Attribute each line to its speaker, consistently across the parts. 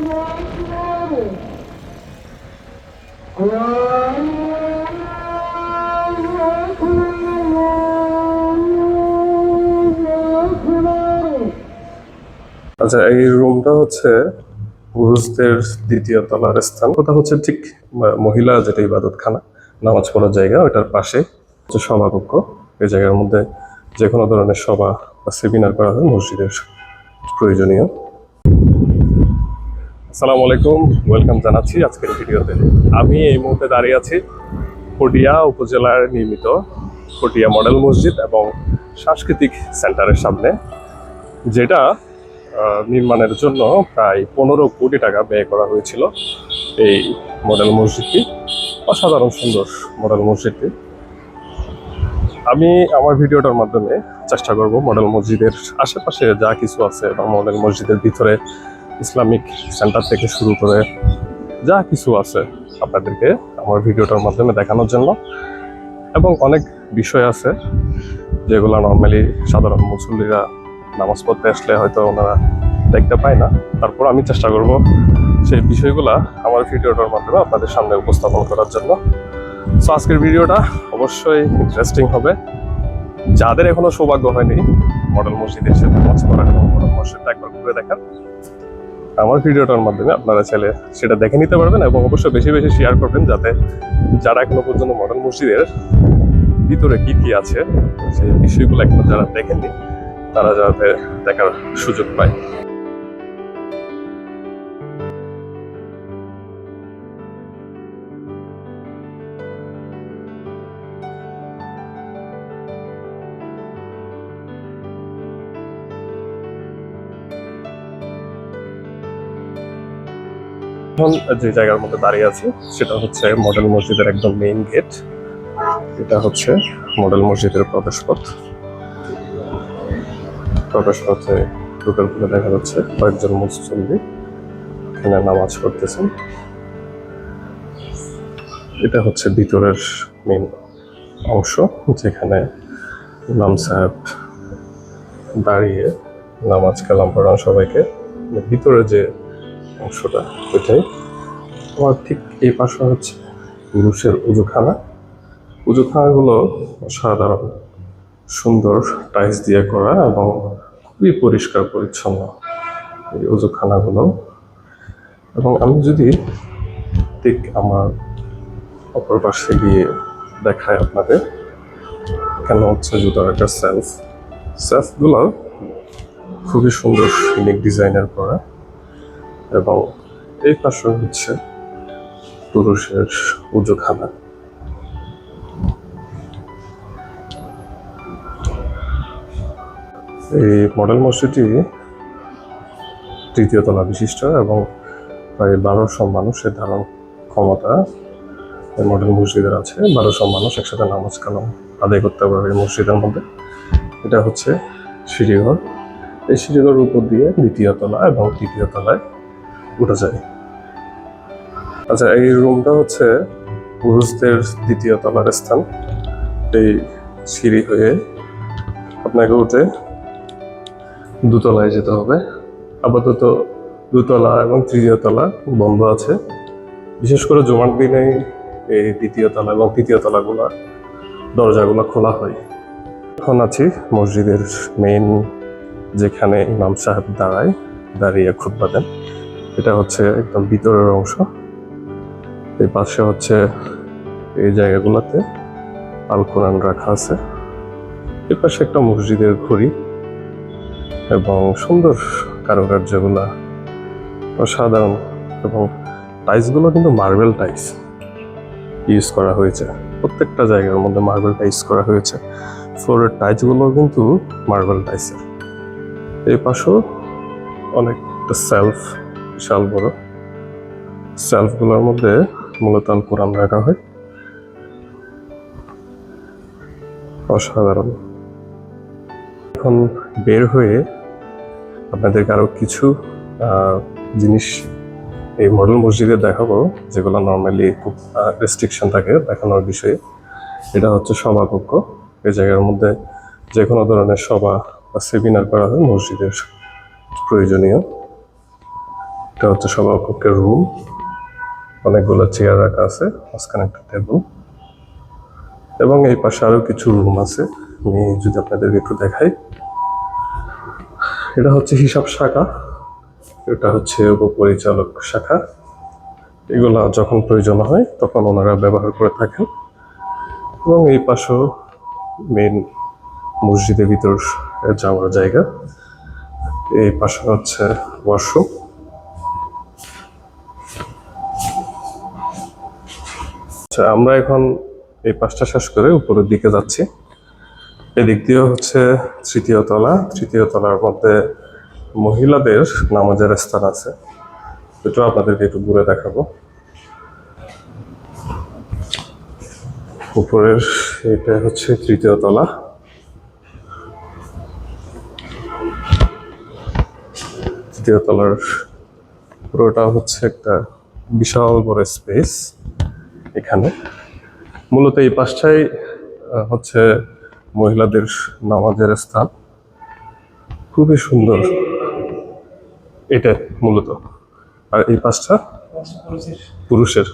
Speaker 1: আচ্ছা, এই রুমটা হচ্ছে পুরুষদের দ্বিতীয় তলার স্থান। ওটা হচ্ছে ঠিক মহিলা যেটা ইবাদতখানা, নামাজ পড়ার জায়গা, ওটার পাশে হচ্ছে সভাকক্ষ। এই জায়গার মধ্যে যে কোনো ধরনের সভা বা সেমিনার করা হয় মসজিদের প্রয়োজনীয়। আসসালামু আলাইকুম, ওয়েলকাম জানাচ্ছি আজকের ভিডিওতে। আমি এই মুহূর্তে দাঁড়িয়ে আছি পটিয়া উপজেলার নির্মিত পটিয়া মডেল মসজিদ এবং সাংস্কৃতিক সেন্টারের সামনে, যেটা নির্মাণের জন্য প্রায় 15 কোটি টাকা ব্যয় করা হয়েছিল। এই মডেল মসজিদটি অসাধারণ সুন্দর মডেল মসজিদটি। আমি আমার ভিডিওটার মাধ্যমে চেষ্টা করব মডেল মসজিদের আশেপাশে যা কিছু আছে বা মডেল মসজিদের ভিতরে ইসলামিক সেন্টার থেকে শুরু করে যা কিছু আছে আপনাদেরকে আমার ভিডিওটার মাধ্যমে দেখানোর জন্য। এবং অনেক বিষয় আছে যেগুলো নর্মালি সাধারণ মুসল্লিরা নামাজ পড়তে আসলে হয়তো ওনারা দেখতে পায় না। তারপর আমি চেষ্টা করব সেই বিষয়গুলা আমার ভিডিওটার মাধ্যমে আপনাদের সামনে উপস্থাপন করার জন্য। সো আজকের ভিডিওটা অবশ্যই ইন্টারেস্টিং হবে। যাদের এখনো সৌভাগ্য হয়নি মডেল মসজিদে এসে নামাজ পড়ার এবং মডেল মসজিদটা একবার ঘুরে দেখার, আমার ভিডিওটার মাধ্যমে আপনারা চাইলে সেটা দেখে নিতে পারবেন এবং অবশ্যই বেশি বেশি শেয়ার করবেন, যাতে যারা এখনো পর্যন্ত মডেল মসজিদের ভিতরে কি কি আছে সেই বিষয়গুলো এখনো যারা দেখেননি তারা যাতে দেখার সুযোগ পায়। এখন যে জায়গার মধ্যে দাঁড়িয়ে আছি সেটা হচ্ছে মডেল মসজিদের একদম মেইন গেট। এটা হচ্ছে মডেল মসজিদের প্রবেশপথ। প্রবেশপথে ঢোকার পরে দেখা যাচ্ছে কয়েকজন মুসল্লি এখানে নামাজ পড়তেছেন। এটা হচ্ছে ভিতরের মেইন অংশ, যেখানে ইমাম সাহেব দাঁড়িয়ে নামাজ কালাম পড়ান সবাইকে। ভিতরে যে অংশটা ওইটাই। আমার ঠিক এই পাশে হচ্ছে পুরুষের উজুখানা। উজুখানাগুলো সাধারণ সুন্দর টাইলস দিয়ে করা এবং খুবই পরিষ্কার পরিচ্ছন্ন এই উজুখানাগুলো। এবং আমি যদি ঠিক আমার অপর পাশে গিয়ে দেখাই আপনাদের, কেন হচ্ছে জুতার একটা সেলফগুলো খুবই সুন্দর ইউনিক ডিজাইনের করা। এবং এই পাশে হচ্ছে পুরুষের উজুখানা। এই মডেল মসজিদটি তৃতীয় তলা বিশিষ্ট এবং প্রায় 1200 মানুষের ধারণ ক্ষমতা এই মডেল মসজিদের আছে। 1200 মানুষ একসাথে নামাজ কালাম আদায় করতে পারবে এই মসজিদের মধ্যে। এটা হচ্ছে সিঁড়িঘর। এই সিঁড়িঘরের উপর দিয়ে দ্বিতীয় তলা এবং তৃতীয় তলায় উঠা যায়। আচ্ছা, এই রুমটা হচ্ছে পুরুষদের দ্বিতীয় তলার স্থান। এই সিঁড়ি হয়ে আপনাকে উঠে দোতলায় যেতে হবে। আপাতত দোতলা এবং তৃতীয় তলা বন্ধ আছে, বিশেষ করে জুমার দিনে এই দ্বিতীয় তলা এবং তৃতীয় তলাগুলা দরজাগুলো খোলা হয়। এখন আছি মসজিদের মেইন, যেখানে ইমাম সাহেব দাঁড়িয়ে খুতবা দেন। এটা হচ্ছে একদম ভিতরের অংশ। এই পাশে হচ্ছে এই জায়গাগুলোতে আল কোরআন রাখা আছে। এই পাশে একটা মসজিদের ঘড়ি এবং সুন্দর কারুকার্যগুলা অসাধারণ। এবং টাইলসগুলো কিন্তু মার্বেল টাইলস ইউজ করা হয়েছে। প্রত্যেকটা জায়গার মধ্যে মার্বেল টাইলস করা হয়েছে। ফ্লোরের টাইলসগুলো কিন্তু মার্বেল টাইলসের। এই পাশেও অনেকটা সেলফ, বিশাল বড় সেলফগুলোর মধ্যে মূলত আল কোরআন রাখা হয়। অসাধারণ। এখন বের হয়ে আপনাদেরকে আরো কিছু জিনিস এই মডেল মসজিদে দেখাবো, যেগুলো নর্মালি খুব রেস্ট্রিকশন থাকে দেখানোর বিষয়ে। এটা হচ্ছে সভাকক্ষ। এই জায়গার মধ্যে যে কোনো ধরনের সভা বা সেমিনার করা হয় মসজিদের প্রয়োজনীয়। এটা হচ্ছে সভাকক্ষের রুম, অনেকগুলো চেয়ার রাখা আছে, মাঝখানে একটা টেবিল, এবং এই পাশে আরো কিছু রুম আছে। আমি যদি আপনাদেরকে একটু দেখাই, এটা হচ্ছে হিসাব শাখা, এটা হচ্ছে উপপরিচালক শাখা। এগুলা যখন প্রয়োজন হয় তখন ওনারা ব্যবহার করে থাকেন। এবং এই পাশেও মেন মসজিদের ভিতর যাওয়ার জায়গা। এই পাশে হচ্ছে ওয়াশরুম। আচ্ছা, আমরা এখন এই পাশটা শেষ করে উপরের দিকে যাচ্ছি। এদিক দিয়ে হচ্ছে তৃতীয় তলা। তৃতীয় তলার মধ্যে মহিলাদের নামাজের স্থান আছে, এটা আপনাদেরকে একটু ঘুরে দেখাবো। উপরের এটা হচ্ছে তৃতীয় তলা। তৃতীয় তলার পুরোটা হচ্ছে একটা বিশাল বড় স্পেস। এখানে মূলত এই পাশটাই হচ্ছে মহিলাদের নামাজের স্থান। খুবই সুন্দর এটা মূলত। আর এই পাশটা পুরুষের।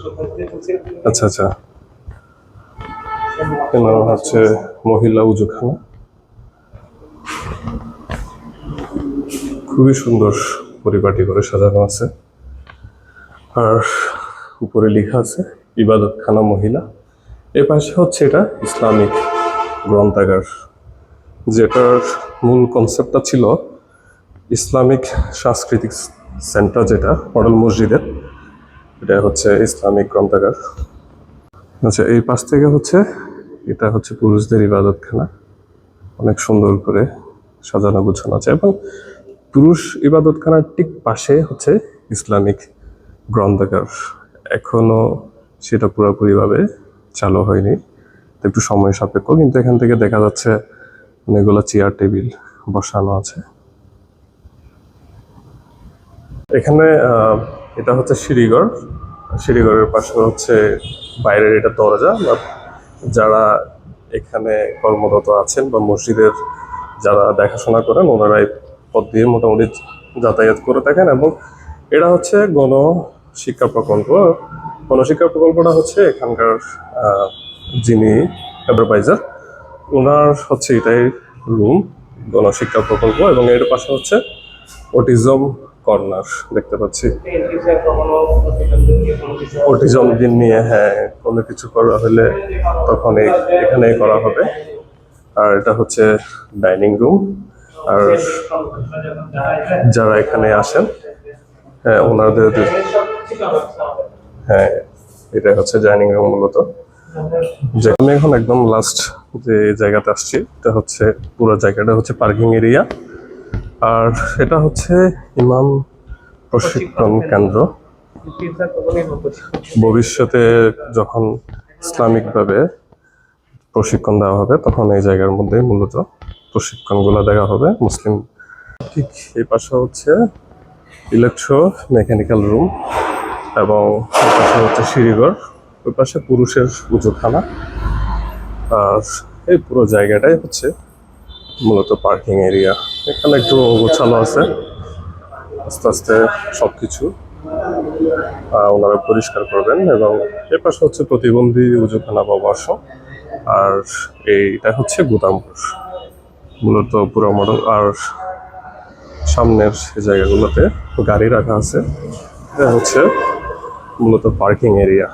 Speaker 1: আচ্ছা আচ্ছা, হচ্ছে মহিলা উজুখানা। খুবই সুন্দর পরিপাটি করে সাজানো আছে। আর উপরে লেখা আছে ইবাদতখানা মহিলা। এ পাশে হচ্ছে এটা ইসলামিক গ্রন্থাগার, যেটার মূল কনসেপ্টটা ছিল ইসলামিক সাংস্কৃতিক সেন্টার, যেটা মডেল মসজিদের, এটা হচ্ছে ইসলামিক গ্রন্থাগার। আচ্ছা, এই পাশ থেকে হচ্ছে এটা হচ্ছে পুরুষদের ইবাদতখানা। অনেক সুন্দর করে সাজানো গুছানো আছে, এবং পুরুষ ইবাদতখানার ঠিক পাশে হচ্ছে ইসলামিক গ্রন্থাগার। এখনো সেটা পুরোপুরিভাবে চালু হয়নি, একটু সময় সাপেক্ষ, কিন্তু এখান থেকে দেখা যাচ্ছে অনেকগুলো চেয়ার টেবিল বসানো আছে। এখানে এটা হচ্ছে সিঁড়িঘর। সিঁড়িঘরের পাশে হচ্ছে বাইরের এটা দরজা। যারা এখানে কর্মরত আছেন বা মসজিদের যারা দেখাশোনা করেন, ওনারা এই পথ দিয়ে মোটামুটি যাতায়াত করে থাকেন। এবং এটা হচ্ছে গণশিক্ষা প্রকল্প। গণশিক্ষা প্রকল্পটা হচ্ছে এখানকার যিনি সুপারভাইজার, ওনার হচ্ছে এটাই রুম, গণশিক্ষা প্রকল্প। এবং এর পাশে হচ্ছে অটিজম কর্নার দেখতে পাচ্ছি। অটিজমদের নিয়ে, হ্যাঁ, কোনো কিছু করা হলে তখন এখানে করা হবে। আর এটা হচ্ছে ডাইনিং রুম। আর যারা এখানে আসেন, হ্যাঁ, ওনাদের, হ্যাঁ, এটা হচ্ছে ডাইনিং রুম মূলত। যে আমি এখন একদম লাস্ট যে জায়গাতে আসছি, এটা হচ্ছে পুরো জায়গাটা হচ্ছে পার্কিং এরিয়া। আর এটা হচ্ছে ইমাম প্রশিক্ষণ কেন্দ্র। ভবিষ্যতে যখন ইসলামিকভাবে প্রশিক্ষণ দেওয়া হবে, তখন এই জায়গার মধ্যে মূলত প্রশিক্ষণগুলো দেওয়া হবে মুসলিম। ঠিক এই পাশে হচ্ছে ইলেকট্রো মেকানিক্যাল রুম, এবং ওই পাশে হচ্ছে সিঁড়িঘর, ওই পাশে পুরুষের উজুখানা। আর এই পুরো জায়গাটাই হচ্ছে মূলত পার্কিং এরিয়া। এখানে একটু গোছানো আছে, আস্তে আস্তে সবকিছু ওনারা পরিষ্কার করবেন। এবং এর পাশে হচ্ছে প্রতিবন্ধী উজুখানা বা ওয়াশরুম। আর এইটা হচ্ছে গুদামঘর, মূলত পুরো মডেল। আর সামনের জায়গাগুলোতে গাড়ি রাখা আছে, এটা হচ্ছে মূলত পার্কিং এরিয়া।